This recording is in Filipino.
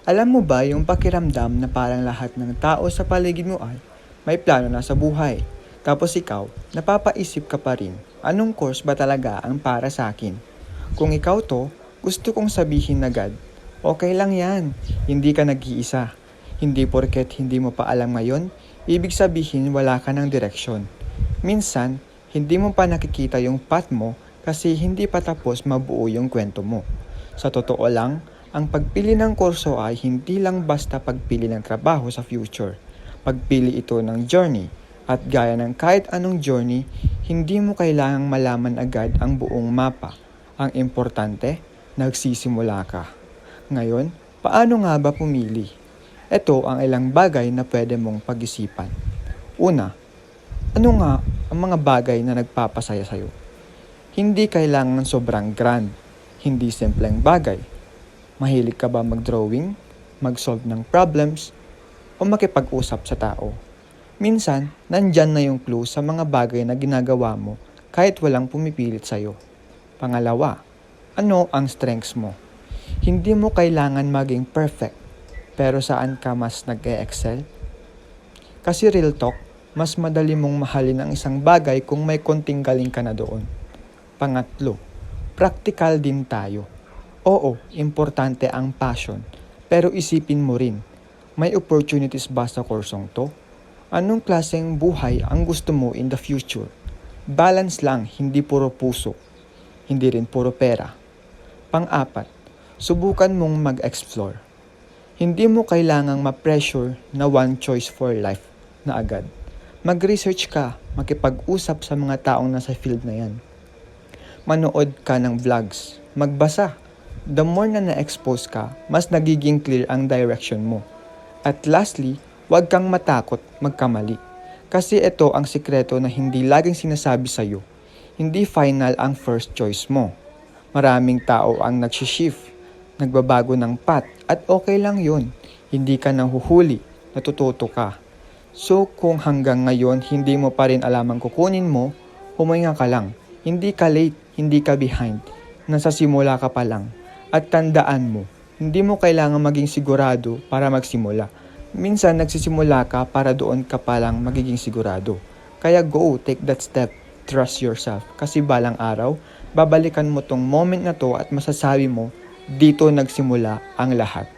Alam mo ba yung pakiramdam na parang lahat ng tao sa paligid mo ay may plano na sa buhay? Tapos ikaw, napapaisip ka pa rin, anong course ba talaga ang para sa akin? Kung ikaw to, gusto kong sabihin agad, okay lang yan, hindi ka nag-iisa. Hindi porket hindi mo pa alam ngayon, ibig sabihin wala ka ng direksyon. Minsan, hindi mo pa nakikita yung path mo kasi hindi pa tapos mabuo yung kwento mo. Sa totoo lang, ang pagpili ng kurso ay hindi lang basta pagpili ng trabaho sa future. Pagpili ito ng journey. At gaya ng kahit anong journey, hindi mo kailangang malaman agad ang buong mapa. Ang importante, nagsisimula ka. Ngayon, paano nga ba pumili? Ito ang ilang bagay na pwede mong pag-isipan. Una, ano nga ang mga bagay na nagpapasaya sa'yo? Hindi kailangan sobrang grand, hindi simpleng bagay. Mahilig ka ba mag-drawing, mag-solve ng problems, o makipag-usap sa tao? Minsan, nandyan na yung clue sa mga bagay na ginagawa mo kahit walang pumipilit sa'yo. Pangalawa, ano ang strengths mo? Hindi mo kailangan maging perfect, pero saan ka mas nag-e-excel? Kasi real talk, mas madali mong mahalin ang isang bagay kung may konting galing ka na doon. Pangatlo, practical din tayo. Oo, importante ang passion, pero isipin mo rin, may opportunities ba sa kursong to? Anong klaseng buhay ang gusto mo in the future? Balance lang, hindi puro puso, hindi rin puro pera. Pang-apat, subukan mong mag-explore. Hindi mo kailangang ma-pressure na one choice for life na agad. Mag-research ka, makipag-usap sa mga taong nasa field na yan. Manood ka ng vlogs, magbasa. The more na na-expose ka, mas nagiging clear ang direction mo. At lastly, huwag kang matakot magkamali. Kasi ito ang sikreto na hindi laging sinasabi sa'yo. Hindi final ang first choice mo. Maraming tao ang nagsishift, nagbabago ng path at okay lang yun. Hindi ka nahuhuli, natututo ka. So kung hanggang ngayon hindi mo pa rin alam ang kukunin mo, huminga ka lang. Hindi ka late, hindi ka behind. Nasa simula ka pa lang. At tandaan mo, hindi mo kailangan maging sigurado para magsimula. Minsan nagsisimula ka para doon ka palang magiging sigurado. Kaya go, take that step, trust yourself. Kasi balang araw, babalikan mo tong moment na to at masasabi mo, dito nagsimula ang lahat.